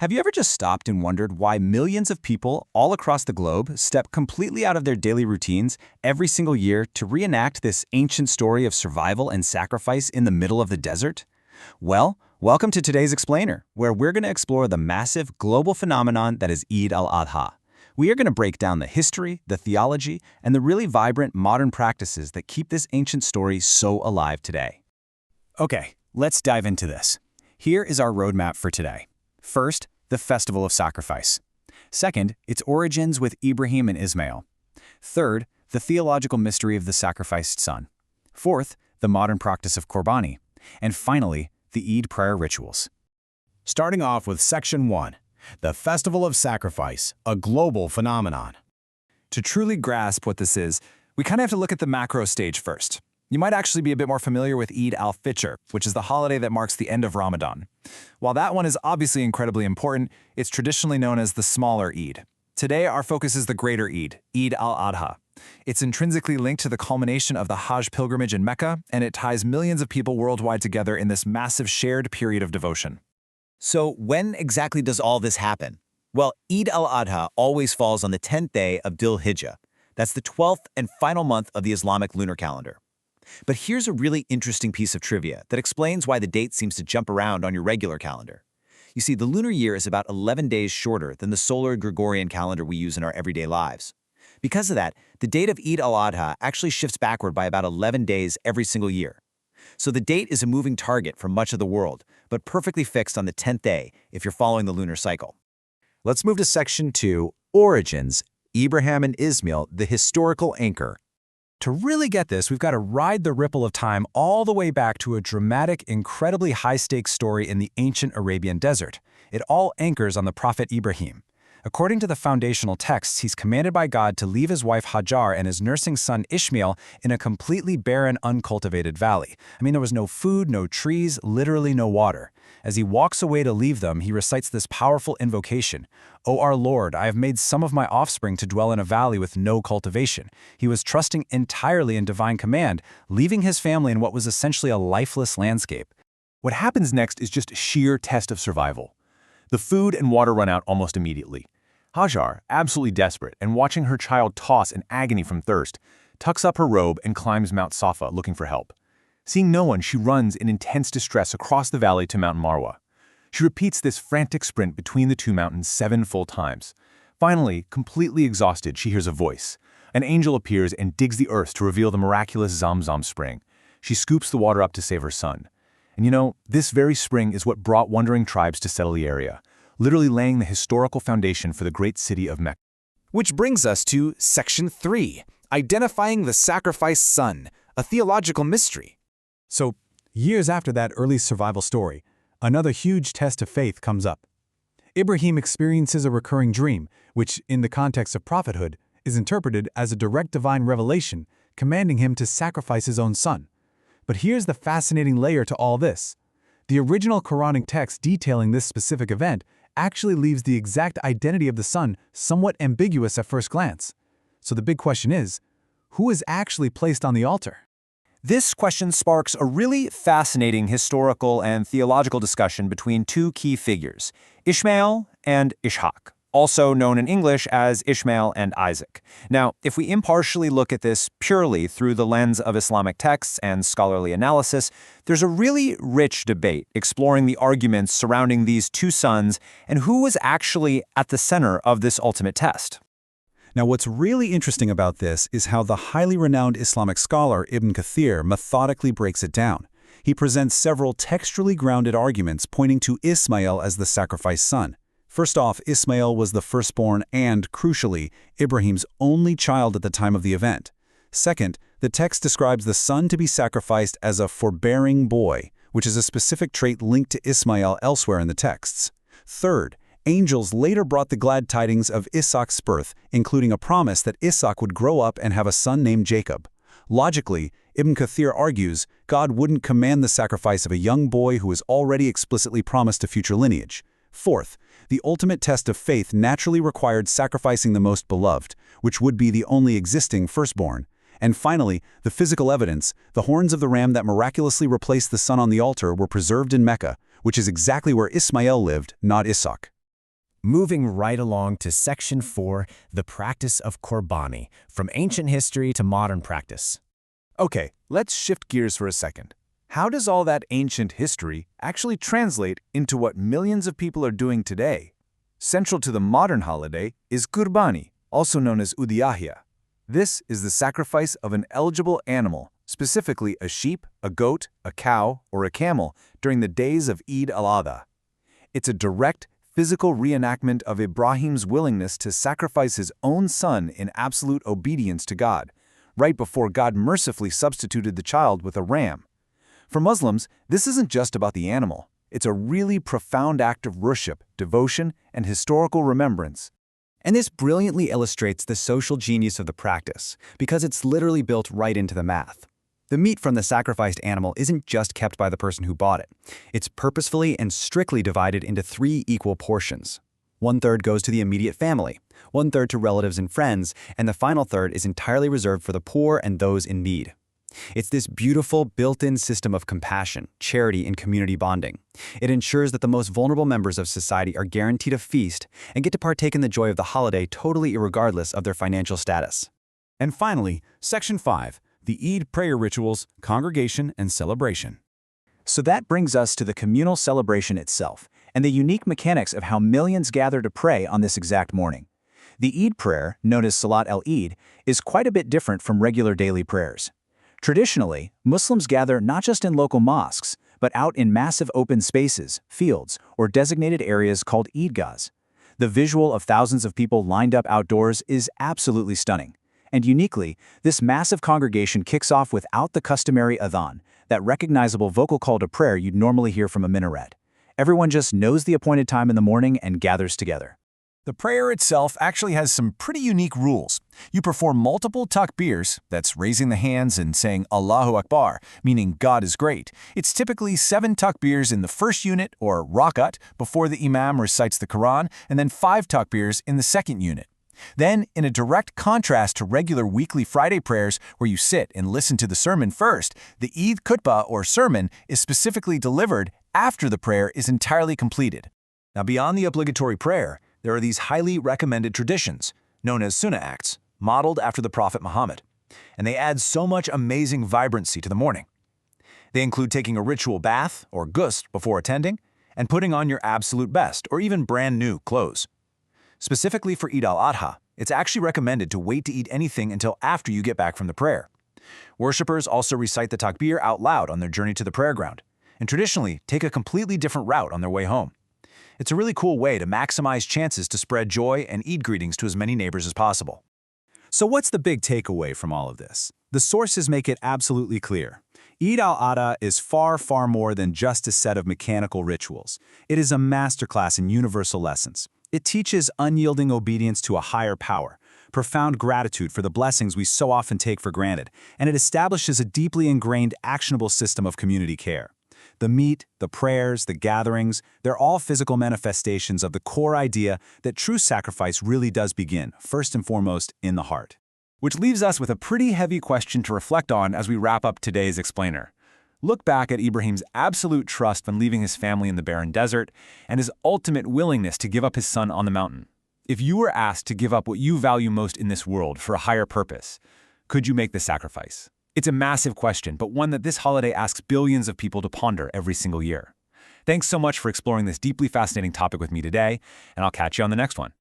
Have you ever just stopped and wondered why millions of people all across the globe step completely out of their daily routines every single year to reenact this ancient story of survival and sacrifice in the middle of the desert? Well, welcome to today's Explainer, where we're going to explore the massive global phenomenon that is Eid al-Adha. We are going to break down the history, the theology, and the really vibrant modern practices that keep this ancient story so alive today. Okay, let's dive into this. Here is our roadmap for today. First, the Festival of Sacrifice. Second, its origins with Ibrahim and Ismail. Third, the theological mystery of the sacrificed son. Fourth, the modern practice of Qurbani. And finally, the Eid prayer rituals. Starting off with Section 1, the Festival of Sacrifice, a global phenomenon. To truly grasp what this is, we kind of have to look at the macro stage first. You might actually be a bit more familiar with Eid al-Fitr, which is the holiday that marks the end of Ramadan. While that one is obviously incredibly important, it's traditionally known as the smaller Eid. Today, our focus is the greater Eid, Eid al-Adha. It's intrinsically linked to the culmination of the Hajj pilgrimage in Mecca, and it ties millions of people worldwide together in this massive shared period of devotion. So when exactly does all this happen? Well, Eid al-Adha always falls on the 10th day of Dhul Hijjah. That's the 12th and final month of the Islamic lunar calendar. But here's a really interesting piece of trivia that explains why the date seems to jump around on your regular calendar. You see, the lunar year is about 11 days shorter than the solar Gregorian calendar we use in our everyday lives. Because of that, the date of Eid al-Adha actually shifts backward by about 11 days every single year. So the date is a moving target for much of the world, but perfectly fixed on the 10th day if you're following the lunar cycle. Let's move to Section 2, Origins, Ibrahim and Ismail, the historical anchor. To really get this, we've got to ride the ripple of time all the way back to a dramatic, incredibly high-stakes story in the ancient Arabian desert. It all anchors on the Prophet Ibrahim. According to the foundational texts, he's commanded by God to leave his wife Hajar and his nursing son Ishmael in a completely barren, uncultivated valley. I mean, there was no food, no trees, literally no water. As he walks away to leave them, he recites this powerful invocation. "O our Lord, I have made some of my offspring to dwell in a valley with no cultivation." He was trusting entirely in divine command, leaving his family in what was essentially a lifeless landscape. What happens next is just a sheer test of survival. The food and water run out almost immediately. Hajar, absolutely desperate and watching her child toss in agony from thirst, tucks up her robe and climbs Mount Safa looking for help. Seeing no one, she runs in intense distress across the valley to Mount Marwa. She repeats this frantic sprint between the two mountains 7 full times. Finally, completely exhausted, she hears a voice. An angel appears and digs the earth to reveal the miraculous Zamzam spring. She scoops the water up to save her son. And you know, this very spring is what brought wandering tribes to settle the area, literally laying the historical foundation for the great city of Mecca. Which brings us to Section 3, Identifying the Sacrificed Son, a theological mystery. So, years after that early survival story, another huge test of faith comes up. Ibrahim experiences a recurring dream, which, in the context of prophethood, is interpreted as a direct divine revelation, commanding him to sacrifice his own son. But here's the fascinating layer to all this. The original Quranic text detailing this specific event actually leaves the exact identity of the son somewhat ambiguous at first glance. So the big question is, who is actually placed on the altar? This question sparks a really fascinating historical and theological discussion between two key figures, Ishmael and Ishaq, also known in English as Ishmael and Isaac. Now, if we impartially look at this purely through the lens of Islamic texts and scholarly analysis, there's a really rich debate exploring the arguments surrounding these two sons and who was actually at the center of this ultimate test. Now, what's really interesting about this is how the highly renowned Islamic scholar Ibn Kathir methodically breaks it down. He presents several textually grounded arguments pointing to Ismail as the sacrificed son. First off, Ismail was the firstborn and, crucially, Ibrahim's only child at the time of the event. Second, the text describes the son to be sacrificed as a forbearing boy, which is a specific trait linked to Ismail elsewhere in the texts. Third, angels later brought the glad tidings of Isaac's birth, including a promise that Isaac would grow up and have a son named Jacob. Logically, Ibn Kathir argues God wouldn't command the sacrifice of a young boy who is already explicitly promised a future lineage. Fourth, the ultimate test of faith naturally required sacrificing the most beloved, which would be the only existing firstborn. And finally, the physical evidence, the horns of the ram that miraculously replaced the son on the altar were preserved in Mecca, which is exactly where Ismail lived, not Ishaq. Moving right along to Section 4, the practice of Qurbani, from ancient history to modern practice. Okay, let's shift gears for a second. How does all that ancient history actually translate into what millions of people are doing today? Central to the modern holiday is Qurbani, also known as Udiyahya. This is the sacrifice of an eligible animal, specifically a sheep, a goat, a cow, or a camel, during the days of Eid al-Adha. It's a direct, physical reenactment of Ibrahim's willingness to sacrifice his own son in absolute obedience to God, right before God mercifully substituted the child with a ram. For Muslims, this isn't just about the animal. It's a really profound act of worship, devotion, and historical remembrance. And this brilliantly illustrates the social genius of the practice, because it's literally built right into the math. The meat from the sacrificed animal isn't just kept by the person who bought it. It's purposefully and strictly divided into 3 equal portions. 1/3 goes to the immediate family, 1/3 to relatives and friends, and the final third is entirely reserved for the poor and those in need. It's this beautiful, built-in system of compassion, charity, and community bonding. It ensures that the most vulnerable members of society are guaranteed a feast and get to partake in the joy of the holiday totally irregardless of their financial status. And finally, Section 5, the Eid prayer rituals, congregation, and celebration. So that brings us to the communal celebration itself, and the unique mechanics of how millions gather to pray on this exact morning. The Eid prayer, known as Salat al-Eid, is quite a bit different from regular daily prayers. Traditionally, Muslims gather not just in local mosques, but out in massive open spaces, fields, or designated areas called Eidgahs. The visual of thousands of people lined up outdoors is absolutely stunning. And uniquely, this massive congregation kicks off without the customary adhan, that recognizable vocal call to prayer you'd normally hear from a minaret. Everyone just knows the appointed time in the morning and gathers together. The prayer itself actually has some pretty unique rules. You perform multiple takbirs, that's raising the hands and saying Allahu Akbar, meaning God is great. It's typically 7 takbirs in the first unit, or rakat, before the imam recites the Quran, and then 5 takbirs in the second unit. Then, in a direct contrast to regular weekly Friday prayers where you sit and listen to the sermon first, the Eid khutbah or sermon is specifically delivered after the prayer is entirely completed. Now, beyond the obligatory prayer, there are these highly recommended traditions, known as sunnah acts, modeled after the Prophet Muhammad. And they add so much amazing vibrancy to the morning. They include taking a ritual bath, or ghusl, before attending, and putting on your absolute best, or even brand new clothes. Specifically for Eid al-Adha, it's actually recommended to wait to eat anything until after you get back from the prayer. Worshippers also recite the takbir out loud on their journey to the prayer ground, and traditionally take a completely different route on their way home. It's a really cool way to maximize chances to spread joy and Eid greetings to as many neighbors as possible. So what's the big takeaway from all of this? The sources make it absolutely clear. Eid al-Adha is far, far more than just a set of mechanical rituals. It is a masterclass in universal lessons. It teaches unyielding obedience to a higher power, profound gratitude for the blessings we so often take for granted, and it establishes a deeply ingrained, actionable system of community care. The meat, the prayers, the gatherings, they're all physical manifestations of the core idea that true sacrifice really does begin, first and foremost, in the heart. Which leaves us with a pretty heavy question to reflect on as we wrap up today's explainer. Look back at Ibrahim's absolute trust when leaving his family in the barren desert and his ultimate willingness to give up his son on the mountain. If you were asked to give up what you value most in this world for a higher purpose, could you make the sacrifice? It's a massive question, but one that this holiday asks billions of people to ponder every single year. Thanks so much for exploring this deeply fascinating topic with me today, and I'll catch you on the next one.